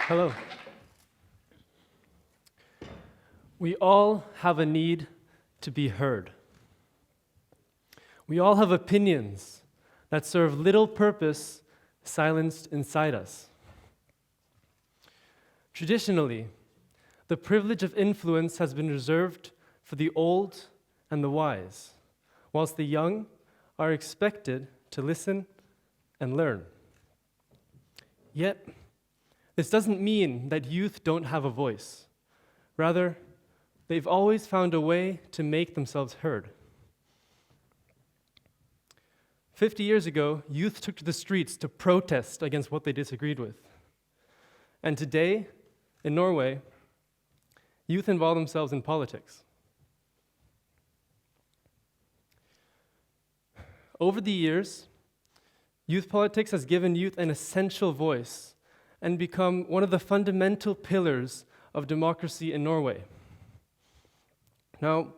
Hello. We all have a need to be heard. We all have opinions that serve little purpose silenced inside us. Traditionally, the privilege of influence has been reserved for the old and the wise, whilst the young are expected to listen and learn. Yet, this doesn't mean that youth don't have a voice. Rather, they've always found a way to make themselves heard. 50 years ago, youth took to the streets to protest against what they disagreed with. And today, in Norway, youth involve themselves in politics. Over the years, youth politics has given youth an essential voice and become one of the fundamental pillars of democracy in Norway. Now,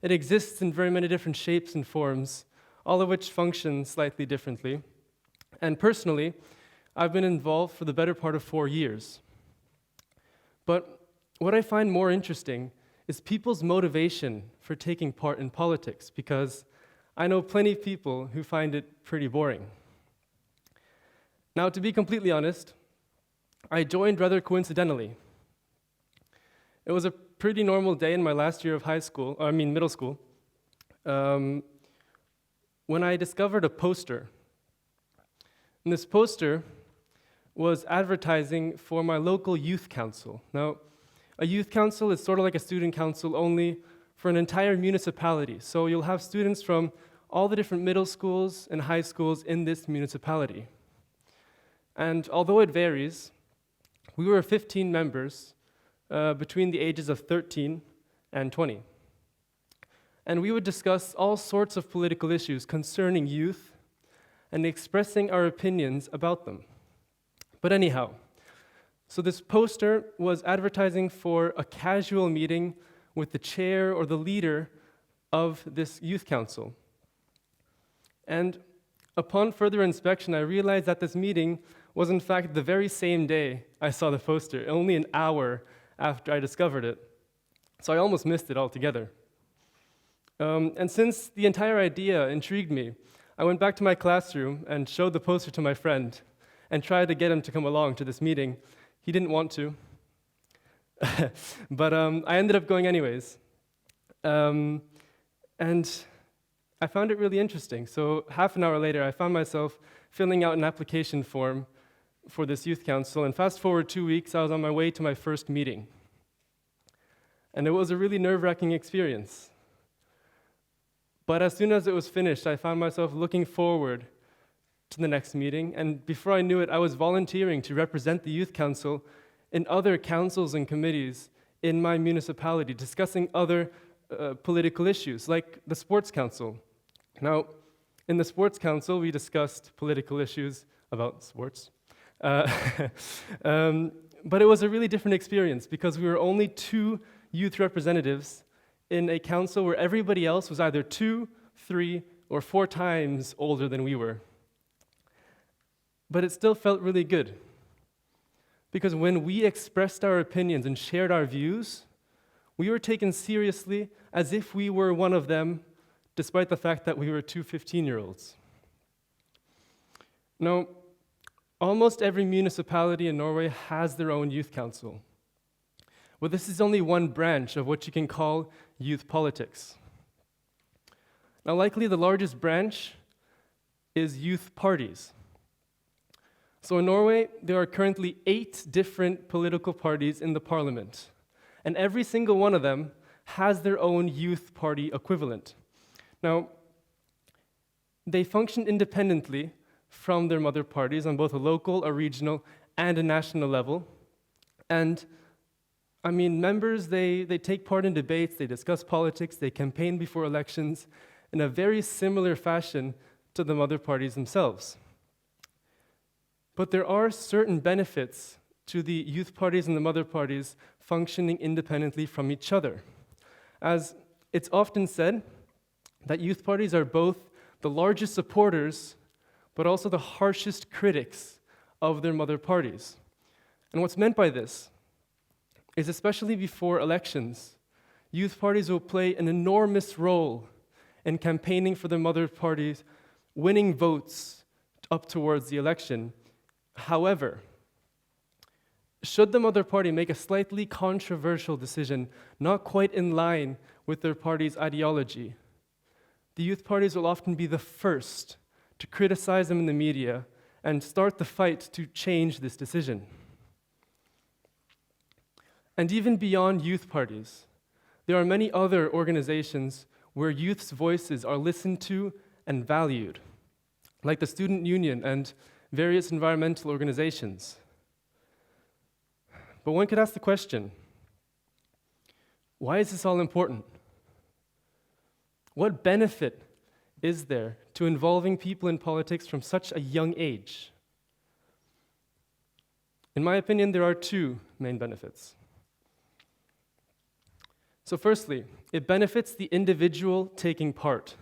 it exists in very many different shapes and forms, all of which function slightly differently. And personally, I've been involved for the better part of 4 years. But what I find more interesting is people's motivation for taking part in politics, because I know plenty of people who find it pretty boring. Now, to be completely honest, I joined rather coincidentally. It was a pretty normal day in my last year of middle school, when I discovered a poster. And this poster was advertising for my local youth council. Now, a youth council is sort of like a student council, only for an entire municipality. So you'll have students from all the different middle schools and high schools in this municipality. And although it varies, we were 15 members between the ages of 13 and 20. And we would discuss all sorts of political issues concerning youth and expressing our opinions about them. But anyhow, so this poster was advertising for a casual meeting with the chair or the leader of this youth council. And upon further inspection, I realized that this meeting was in fact the very same day I saw the poster, only an hour after I discovered it. So I almost missed it altogether. And since the entire idea intrigued me, I went back to my classroom and showed the poster to my friend and tried to get him to come along to this meeting. He didn't want to, but I ended up going anyways. And I found it really interesting. So half an hour later, I found myself filling out an application form for this youth council, and fast forward 2 weeks, I was on my way to my first meeting. And it was a really nerve-wracking experience. But as soon as it was finished, I found myself looking forward to the next meeting, and before I knew it, I was volunteering to represent the youth council in other councils and committees in my municipality, discussing other political issues, like the sports council. Now, in the sports council, we discussed political issues about sports. But it was a really different experience because we were only 2 youth representatives in a council where everybody else was either 2, 3, or 4 times older than we were. But it still felt really good because when we expressed our opinions and shared our views, we were taken seriously as if we were one of them, despite the fact that we were 2 15-year-olds. Now, almost every municipality in Norway has their own youth council. Well, this is only one branch of what you can call youth politics. Now, likely the largest branch is youth parties. So in Norway, there are currently 8 different political parties in the parliament, and every single one of them has their own youth party equivalent. Now, they function independently from their mother parties on both a local, a regional, and a national level. And members, they take part in debates, they discuss politics, they campaign before elections in a very similar fashion to the mother parties themselves. But there are certain benefits to the youth parties and the mother parties functioning independently from each other. As it's often said, that youth parties are both the largest supporters, but also the harshest critics of their mother parties. And what's meant by this is, especially before elections, youth parties will play an enormous role in campaigning for the mother parties, winning votes up towards the election. However, should the mother party make a slightly controversial decision, not quite in line with their party's ideology, the youth parties will often be the first to criticize them in the media and start the fight to change this decision. And even beyond youth parties, there are many other organizations where youth's voices are listened to and valued, like the Student Union and various environmental organizations. But one could ask the question, why is this all important? What benefit is there to involving people in politics from such a young age? In my opinion, there are two main benefits. So firstly, it benefits the individual taking part.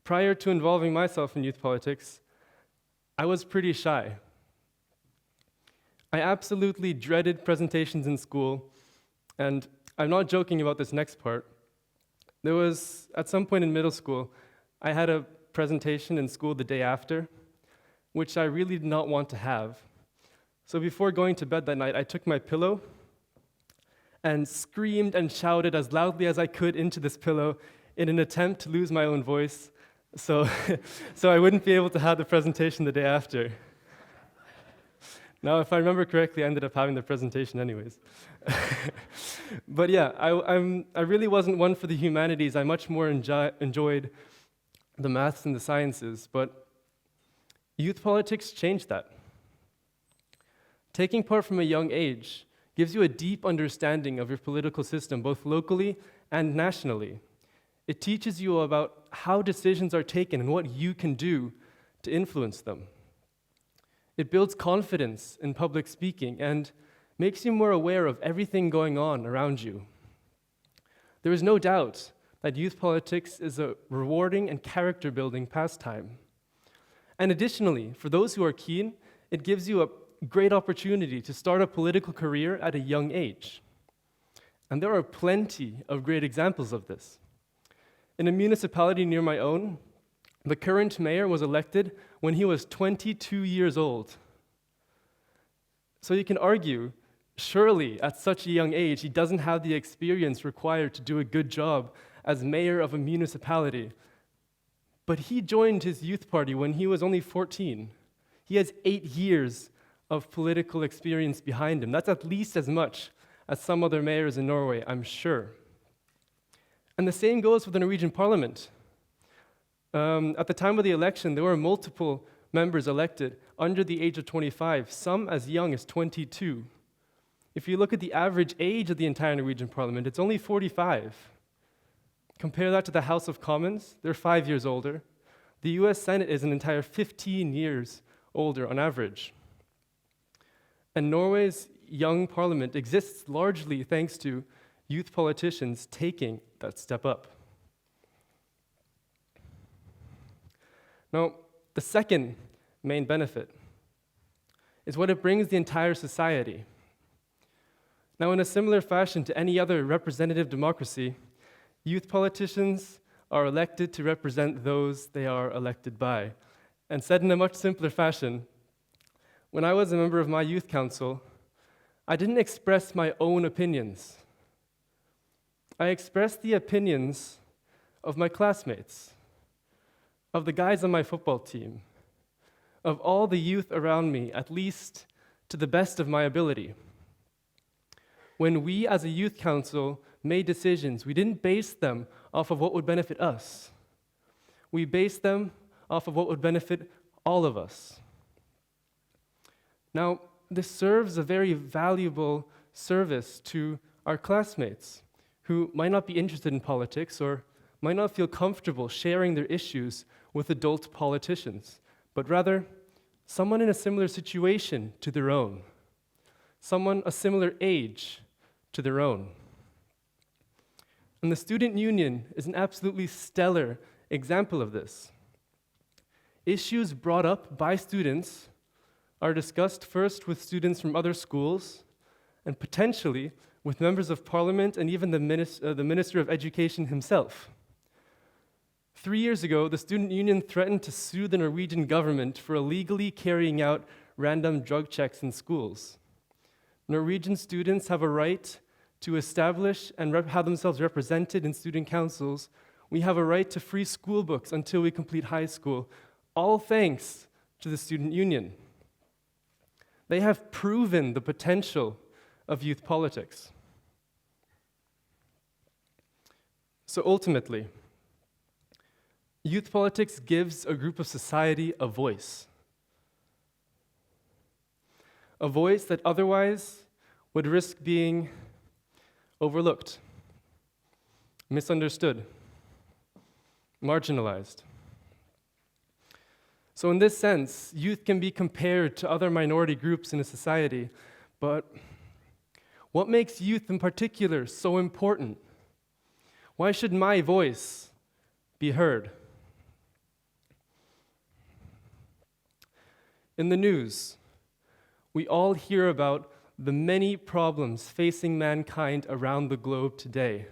Prior to involving myself in youth politics, I was pretty shy. I absolutely dreaded presentations in school, and I'm not joking about this next part. There was, at some point in middle school, I had a presentation in school the day after, which I really did not want to have. So before going to bed that night, I took my pillow and screamed and shouted as loudly as I could into this pillow in an attempt to lose my own voice, so I wouldn't be able to have the presentation the day after. Now, if I remember correctly, I ended up having the presentation anyways. But yeah, I really wasn't one for the humanities. I much more enjoyed the maths and the sciences, but youth politics changed that. Taking part from a young age gives you a deep understanding of your political system, both locally and nationally. It teaches you about how decisions are taken and what you can do to influence them. It builds confidence in public speaking and makes you more aware of everything going on around you. There is no doubt that youth politics is a rewarding and character-building pastime. And additionally, for those who are keen, it gives you a great opportunity to start a political career at a young age. And there are plenty of great examples of this. In a municipality near my own, the current mayor was elected when he was 22 years old. So you can argue, surely at such a young age, he doesn't have the experience required to do a good job as mayor of a municipality. But he joined his youth party when he was only 14. He has 8 years of political experience behind him. That's at least as much as some other mayors in Norway, I'm sure. And the same goes for the Norwegian parliament. At the time of the election, there were multiple members elected under the age of 25, some as young as 22. If you look at the average age of the entire Norwegian parliament, it's only 45. Compare that to the House of Commons, they're 5 years older. The US Senate is an entire 15 years older on average. And Norway's young parliament exists largely thanks to youth politicians taking that step up. Now, the second main benefit is what it brings the entire society. Now, in a similar fashion to any other representative democracy, youth politicians are elected to represent those they are elected by. And said in a much simpler fashion, when I was a member of my youth council, I didn't express my own opinions. I expressed the opinions of my classmates, of the guys on my football team, of all the youth around me, at least to the best of my ability. When we as a youth council made decisions, we didn't base them off of what would benefit us. We based them off of what would benefit all of us. Now, this serves a very valuable service to our classmates who might not be interested in politics or might not feel comfortable sharing their issues with adult politicians, but rather someone in a similar situation to their own, someone a similar age to their own. And the student union is an absolutely stellar example of this. Issues brought up by students are discussed first with students from other schools and potentially with members of parliament and even the Minister of Education himself. 3 years ago, the student union threatened to sue the Norwegian government for illegally carrying out random drug checks in schools. Norwegian students have a right to establish and have themselves represented in student councils. We have a right to free school books until we complete high school, all thanks to the student union. They have proven the potential of youth politics. So ultimately, youth politics gives a group of society a voice that otherwise would risk being overlooked, misunderstood, marginalized. So in this sense, youth can be compared to other minority groups in a society, but what makes youth in particular so important? Why should my voice be heard? In the news, we all hear about the many problems facing mankind around the globe today.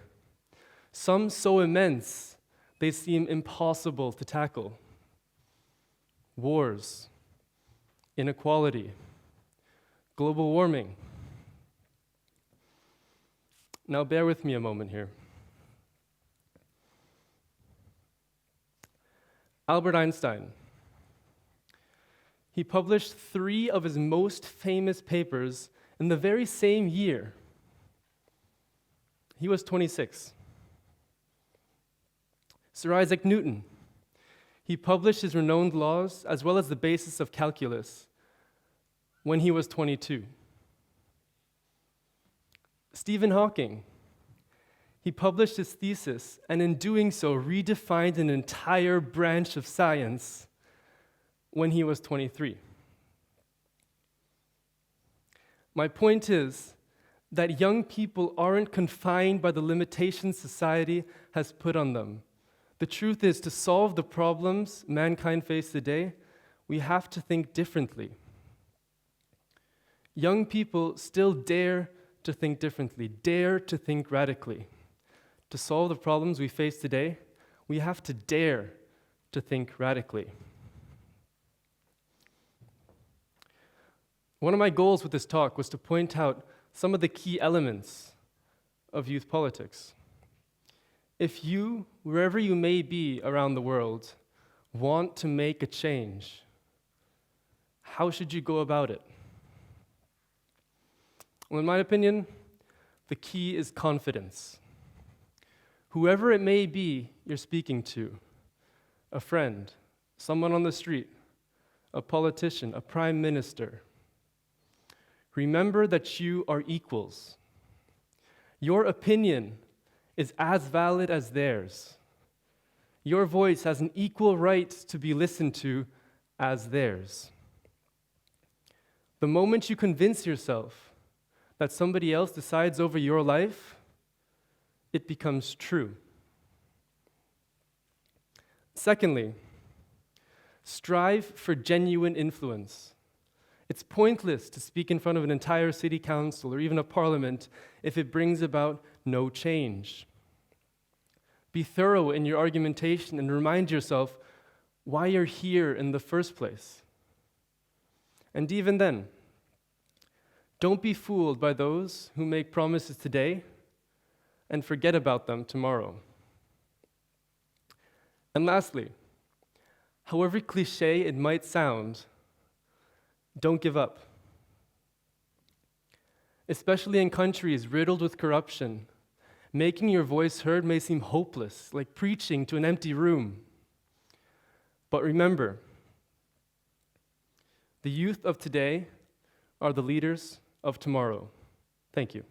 Some so immense, they seem impossible to tackle. Wars, inequality, global warming. Now bear with me a moment here. Albert Einstein. He published 3 of his most famous papers in the very same year. He was 26. Sir Isaac Newton. He published his renowned laws as well as the basis of calculus when he was 22. Stephen Hawking. He published his thesis and in doing so redefined an entire branch of science when he was 23. My point is that young people aren't confined by the limitations society has put on them. The truth is, to solve the problems mankind faces today, we have to think differently. Young people still dare to think differently, dare to think radically. To solve the problems we face today, we have to dare to think radically. One of my goals with this talk was to point out some of the key elements of youth politics. If you, wherever you may be around the world, want to make a change, how should you go about it? Well, in my opinion, the key is confidence. Whoever it may be you're speaking to, a friend, someone on the street, a politician, a prime minister, remember that you are equals. Your opinion is as valid as theirs. Your voice has an equal right to be listened to as theirs. The moment you convince yourself that somebody else decides over your life, it becomes true. Secondly, strive for genuine influence. It's pointless to speak in front of an entire city council or even a parliament if it brings about no change. Be thorough in your argumentation and remind yourself why you're here in the first place. And even then, don't be fooled by those who make promises today and forget about them tomorrow. And lastly, however cliché it might sound, don't give up. Especially in countries riddled with corruption, making your voice heard may seem hopeless, like preaching to an empty room. But remember, the youth of today are the leaders of tomorrow. Thank you.